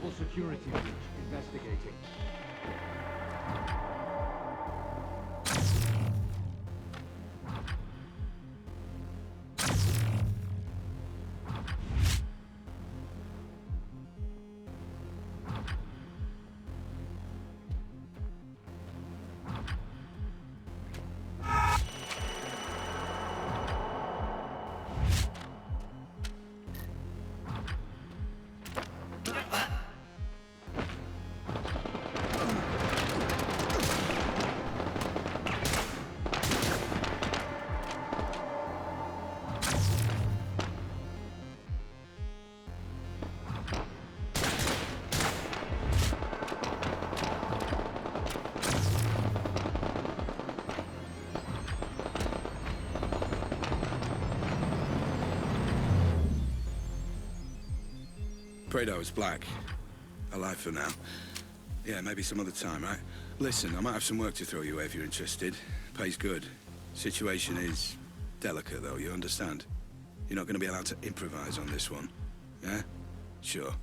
Possible security breach. Investigating. Afraid I was black. Alive for now. Yeah, maybe some other time, right? Listen, I might have some work to throw your way if you're interested. Pays good. Situation is delicate, though, you understand? You're not going to be allowed to improvise on this one. Yeah? Sure.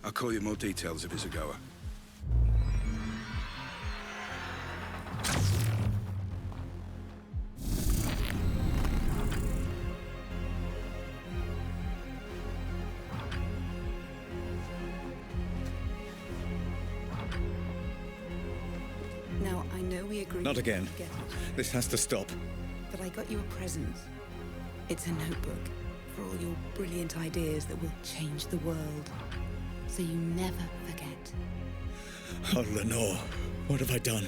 I'll call you more details if it's a goer. Not again. This has to stop. But I got you a present. It's a notebook for all your brilliant ideas that will change the world. So you never forget. Oh, Lenore, what have I done?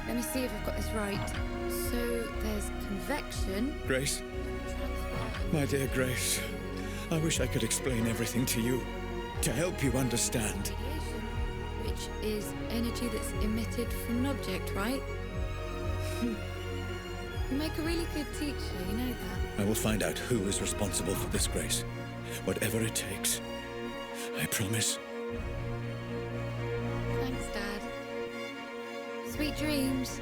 Let me see if I've got this right. So there's convection. Grace? My dear Grace, I wish I could explain everything to you, to help you understand. Radiation, which is energy that's emitted from an object, right? You make a really good teacher, you know that. I will find out who is responsible for this, Grace. Whatever it takes. I promise. Thanks, Dad. Sweet dreams.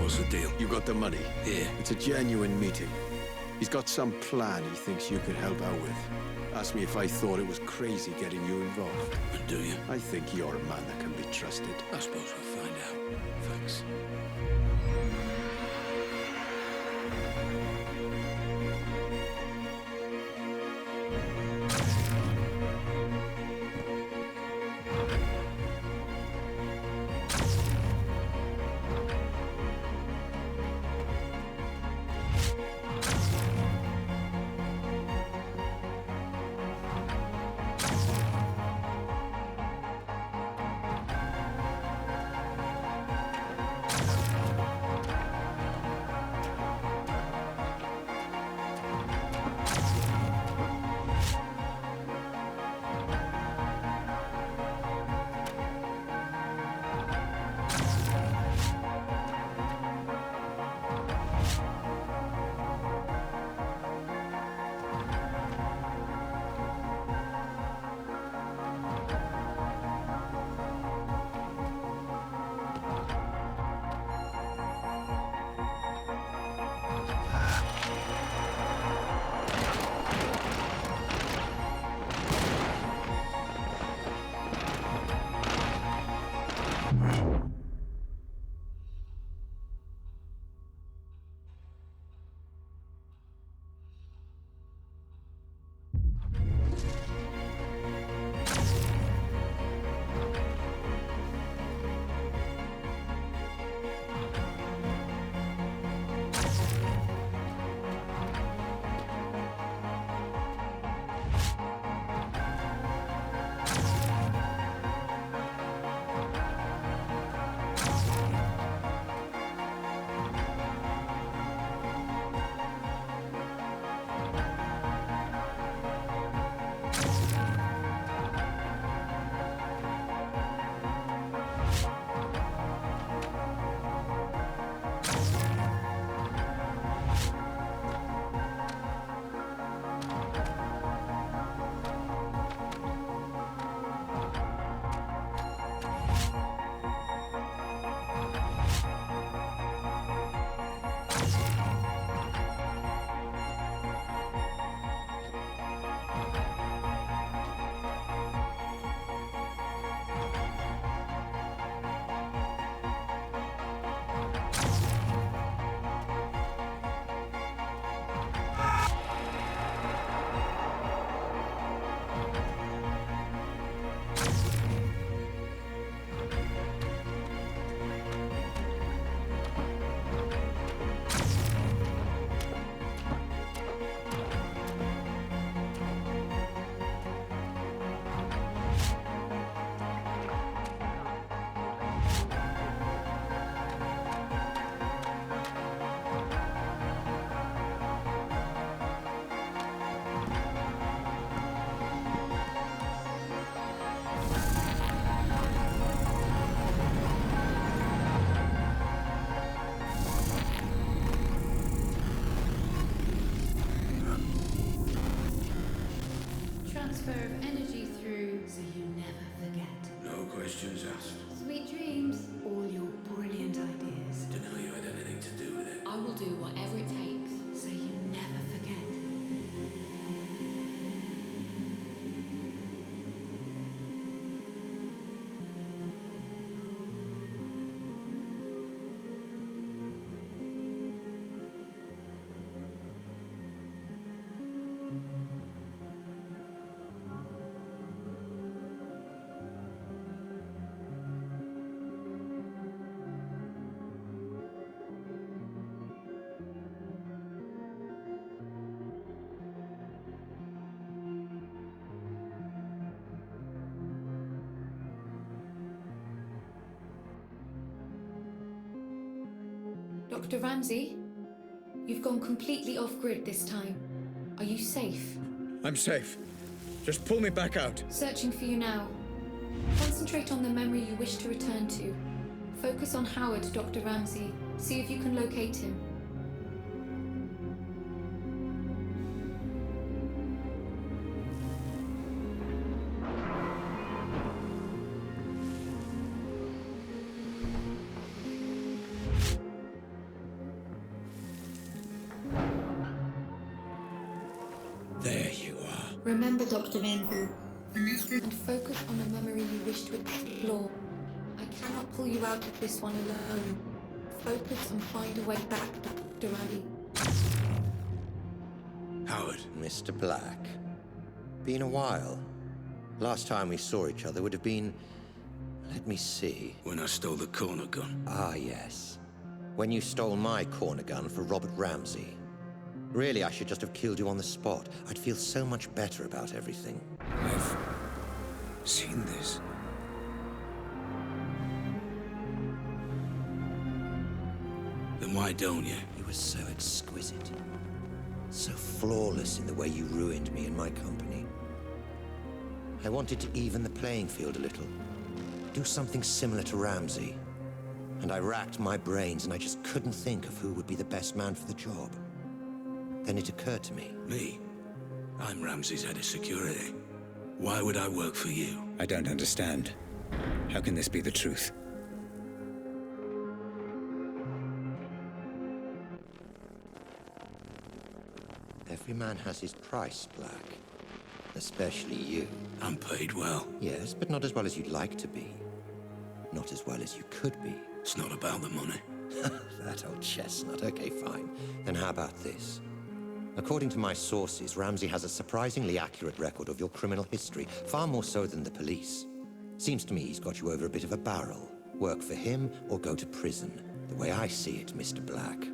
What's the deal? You got the money? Yeah. It's a genuine meeting. He's got some plan he thinks you could help out with. Asked me if I thought it was crazy getting you involved. And do you? I think you're a man that can be trusted. I suppose we'll find out. Thanks. Transfer of energy through. So you never forget. No questions asked. Sweet dreams. All your brilliant ideas. Deny you had anything to do with it. I will do whatever it takes. So you never forget. Dr. Ramsey, you've gone completely off-grid this time. Are you safe? I'm safe. Just pull me back out. Searching for you now. Concentrate on the memory you wish to return to. Focus on Howard, Dr. Ramsey. See if you can locate him. Remember, Dr. Ramsey, and focus on the memory you wish to explore. I cannot pull you out of this one alone. Focus and find a way back, Dr. Ramsey. Howard. Mr. Black. Been a while. Last time we saw each other would have been... Let me see. When I stole the corner gun. Ah, yes. When you stole my corner gun for Robert Ramsey. Really, I should just have killed you on the spot. I'd feel so much better about everything. I've seen this. Then why don't you? You were so exquisite. So flawless in the way you ruined me and my company. I wanted to even the playing field a little. Do something similar to Ramsey. And I racked my brains and I just couldn't think of who would be the best man for the job. Then it occurred to me. Me? I'm Ramsey's head of security. Why would I work for you? I don't understand. How can this be the truth? Every man has his price, Black. Especially you. I'm paid well. Yes, but not as well as you'd like to be. Not as well as you could be. It's not about the money. That old chestnut. Okay, fine. Then how about this? According to my sources, Ramsey has a surprisingly accurate record of your criminal history, far more so than the police. Seems to me he's got you over a bit of a barrel. Work for him or go to prison. The way I see it, Mr. Black.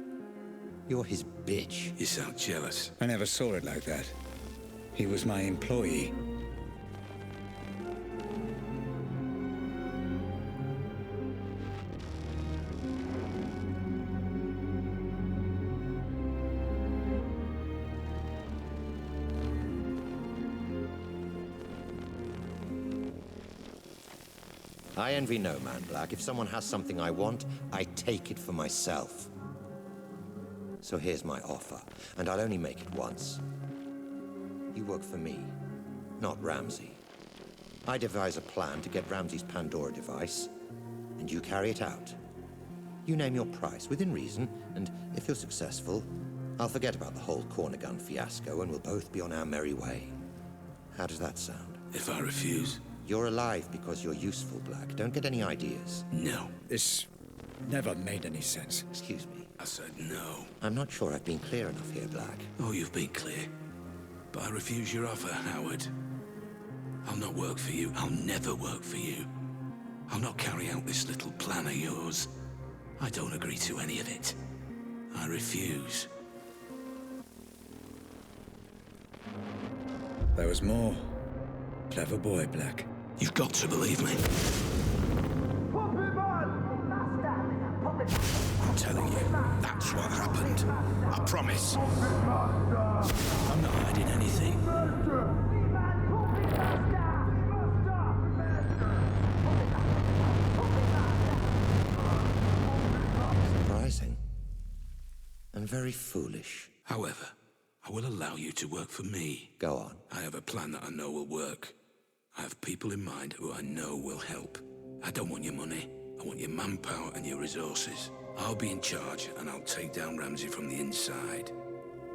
You're his bitch. You sound jealous. I never saw it like that. He was my employee. I envy no man, Black. If someone has something I want, I take it for myself. So here's my offer, and I'll only make it once. You work for me, not Ramsey. I devise a plan to get Ramsey's Pandora device, and you carry it out. You name your price, within reason, and if you're successful, I'll forget about the whole corner gun fiasco, and we'll both be on our merry way. How does that sound? If I refuse? You're alive because you're useful, Black. Don't get any ideas. No. This never made any sense. Excuse me. I said no. I'm not sure I've been clear enough here, Black. Oh, you've been clear. But I refuse your offer, Howard. I'll not work for you. I'll never work for you. I'll not carry out this little plan of yours. I don't agree to any of it. I refuse. There was more. Clever boy, Black. You've got to believe me. I'm telling you, that's what happened. I promise. I'm not hiding anything. Surprising. And very foolish. However, I will allow you to work for me. Go on. I have a plan that I know will work. I have people in mind who I know will help. I don't want your money. I want your manpower and your resources. I'll be in charge and I'll take down Ramsey from the inside.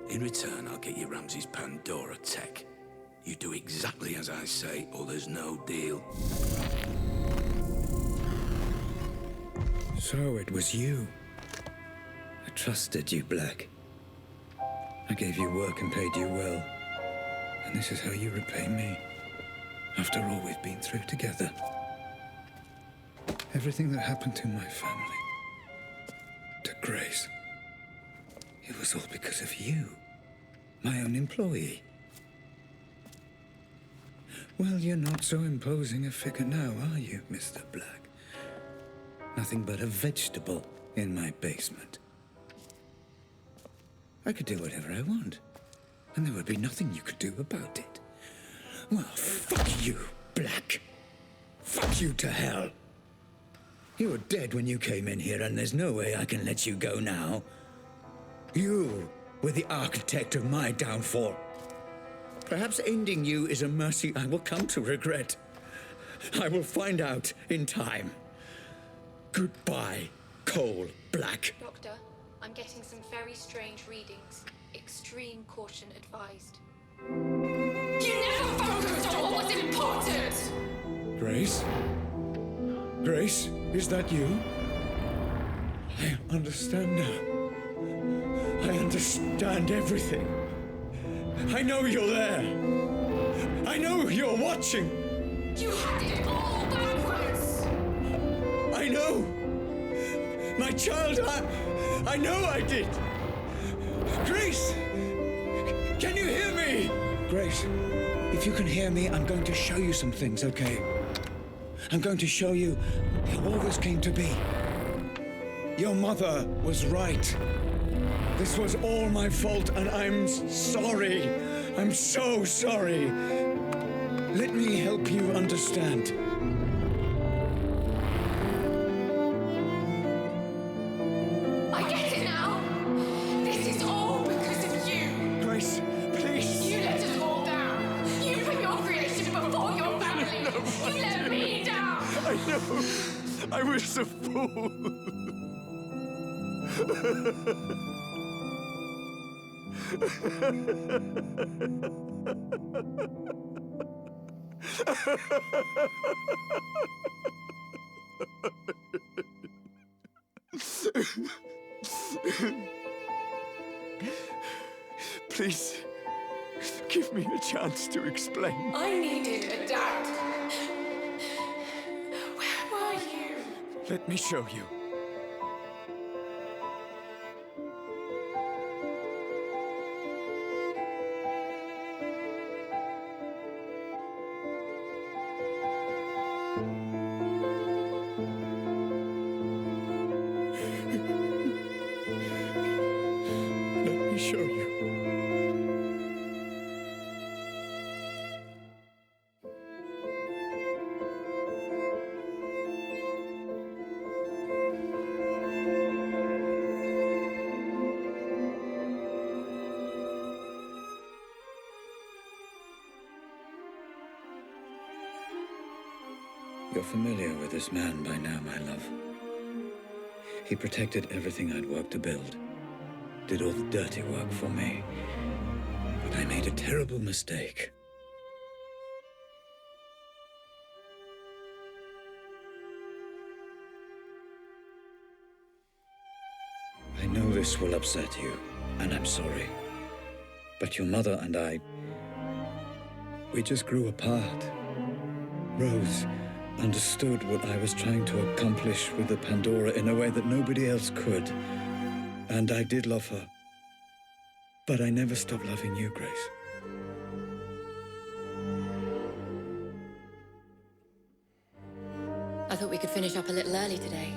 In return, I'll get you Ramsey's Pandora tech. You do exactly as I say or there's no deal. So it was you. I trusted you, Black. I gave you work and paid you well. And this is how you repay me. After all we've been through together. Everything that happened to my family. To Grace. It was all because of you. My own employee. Well, you're not so imposing a figure now, are you, Mr. Black? Nothing but a vegetable in my basement. I could do whatever I want, and there would be nothing you could do about it. Well, fuck you, Black. Fuck you to hell. You were dead when you came in here, and there's no way I can let you go now. You were the architect of my downfall. Perhaps ending you is a mercy I will come to regret. I will find out in time. Goodbye, Coal Black. Doctor, I'm getting some very strange readings. Extreme caution advised. You never focused on what was important! Grace? Grace, is that you? I understand now. I understand everything. I know you're there. I know you're watching. You had it all backwards! I know. My child, I know I did. Grace, can you hear me? Grace, if you can hear me, I'm going to show you some things, okay? I'm going to show you how all this came to be. Your mother was right. This was all my fault, and I'm sorry. I'm so sorry. Let me help you understand. I get it now! This is all because of you! Grace, please. You let us all down! You put your creation before your family! You let me down! I know. I was a fool. Please, give me a chance to explain. I needed a dad. Where were you? Let me show you. Let me show you. You're familiar with this man by now, my love. He protected everything I'd worked to build, did all the dirty work for me. But I made a terrible mistake. I know this will upset you, and I'm sorry. But your mother and I, we just grew apart. Rose understood what I was trying to accomplish with the Pandora in a way that nobody else could. And I did love her. But I never stopped loving you, Grace. I thought we could finish up a little early today.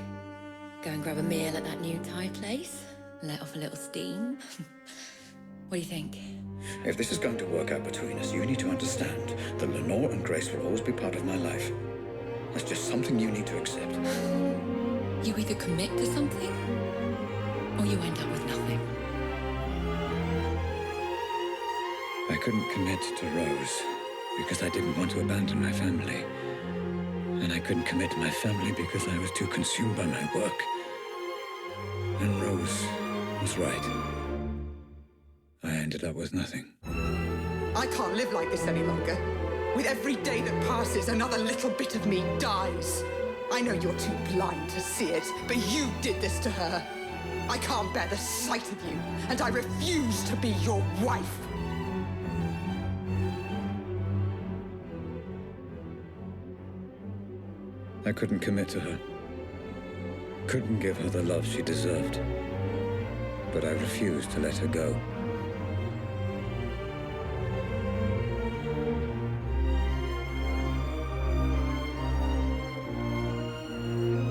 Go and grab a meal at that new Thai place. Let off a little steam. What do you think? If this is going to work out between us, you need to understand that Lenore and Grace will always be part of my life. That's just something you need to accept. You either commit to something, or you end up with nothing. I couldn't commit to Rose because I didn't want to abandon my family. And I couldn't commit to my family because I was too consumed by my work. And Rose was right. I ended up with nothing. I can't live like this any longer. With every day that passes, another little bit of me dies. I know you're too blind to see it, but you did this to her. I can't bear the sight of you, and I refuse to be your wife. I couldn't commit to her. Couldn't give her the love she deserved. But I refused to let her go.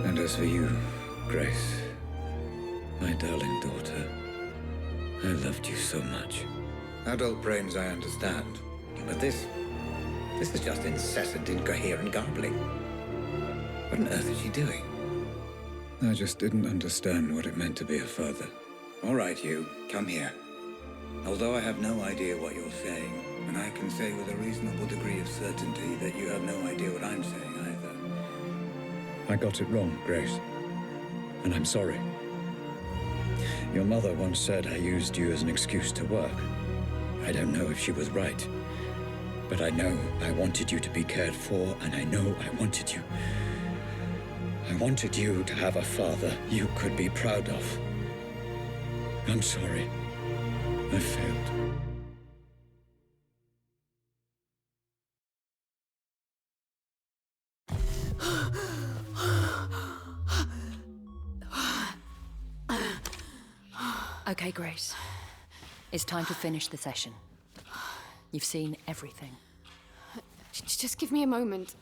And as for you, Grace, my darling daughter, I loved you so much. Adult brains I understand, but this is just incessant, incoherent garbling. What on earth is she doing? I just didn't understand what it meant to be a father. All right, you, come here. Although I have no idea what you're saying, and I can say with a reasonable degree of certainty that you have no idea what I'm saying either. I got it wrong, Grace. And I'm sorry. Your mother once said I used you as an excuse to work. I don't know if she was right. But I know I wanted you to be cared for, and I know I wanted you to have a father you could be proud of. I'm sorry. I failed. Okay, Grace. It's time to finish the session. You've seen everything. Just give me a moment.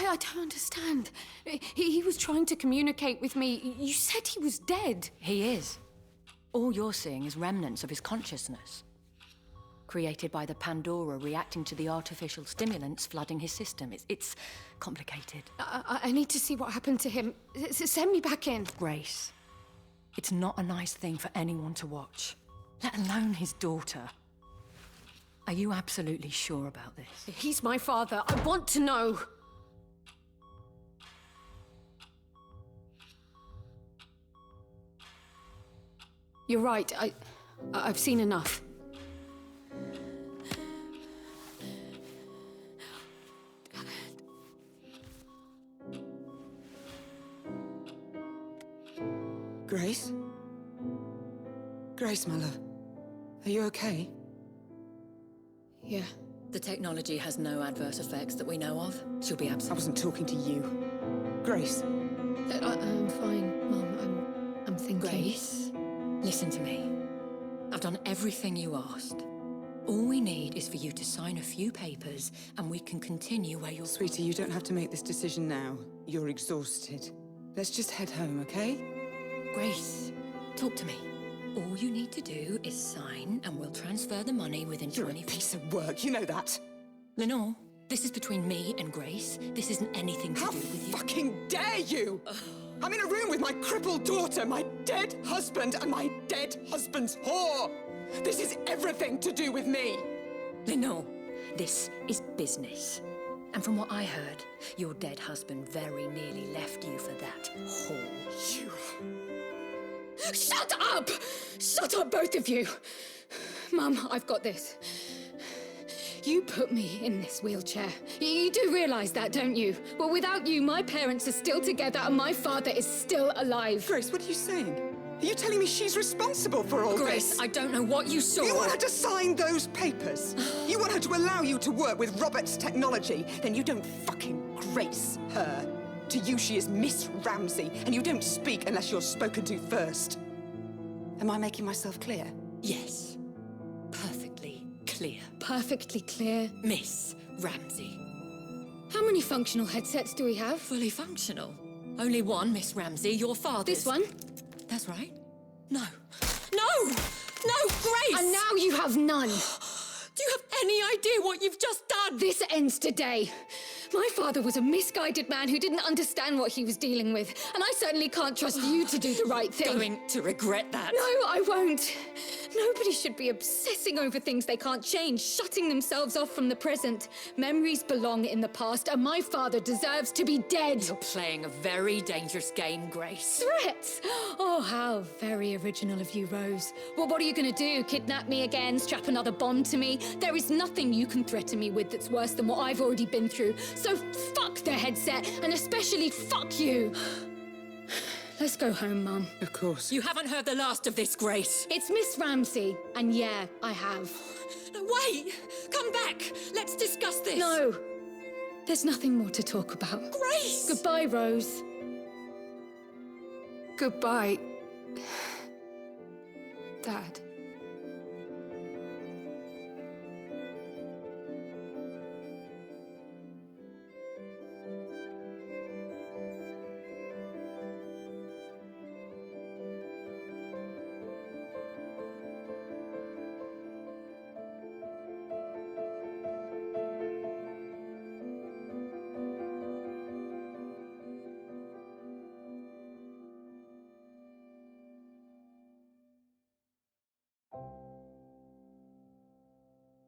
I don't understand. He was trying to communicate with me. You said he was dead. He is. All you're seeing is remnants of his consciousness, created by the Pandora reacting to the artificial stimulants flooding his system. It's complicated. I need to see what happened to him. Send me back in. Grace, it's not a nice thing for anyone to watch, let alone his daughter. Are you absolutely sure about this? He's my father. I want to know. You're right. I've seen enough. Grace? Grace, my love. Are you okay? Yeah. The technology has no adverse effects that we know of. She'll be I absolutely... wasn't talking to you. Grace. I'm fine, Mum. I'm thinking. Grace, listen to me. I've done everything you asked. All we need is for you to sign a few papers and we can continue where you're... Sweetie, you don't have to make this decision now. You're exhausted. Let's just head home, okay? Grace, talk to me. All you need to do is sign and we'll transfer the money within You're 20... a piece of work, you know that. Lenore, this is between me and Grace. This isn't anything to How do with you. fucking dare you! I'm in a room with my crippled daughter, my dead husband, and my dead husband's whore! This is everything to do with me! Lenore, this is business. And from what I heard, your dead husband very nearly left you for that whore. You... Shut up! Shut up, both of you! Mum, I've got this. You put me in this wheelchair. You do realise that, don't you? Well, without you, my parents are still together and my father is still alive. Grace, what are you saying? Are you telling me she's responsible for all Grace, this? I don't know what you saw. You want her to sign those papers? You want her to allow you to work with Robert's technology? Then you don't fucking grace her. To you, she is Miss Ramsey, and you don't speak unless you're spoken to first. Am I making myself clear? Yes. Perfectly clear. Perfectly clear. Miss Ramsey. How many functional headsets do we have? Fully functional. Only one, Miss Ramsey, your father's. This one? That's right. No. No! No, Grace! And now you have none. Do you have any idea what you've just done? This ends today. My father was a misguided man who didn't understand what he was dealing with, and I certainly can't trust you to do the right thing. Going to regret that. No, I won't. Nobody should be obsessing over things they can't change, shutting themselves off from the present. Memories belong in the past, and my father deserves to be dead. You're playing a very dangerous game, Grace. Threats? Oh, how very original of you, Rose. Well, what are you going to do? Kidnap me again? Strap another bomb to me? There is nothing you can threaten me with that's worse than what I've already been through. So fuck the headset, and especially fuck you. Let's go home, Mum. Of course. You haven't heard the last of this, Grace. It's Miss Ramsey, and yeah, I have. No, wait! Come back! Let's discuss this! No. There's nothing more to talk about. Grace! Goodbye, Rose. Goodbye, Dad.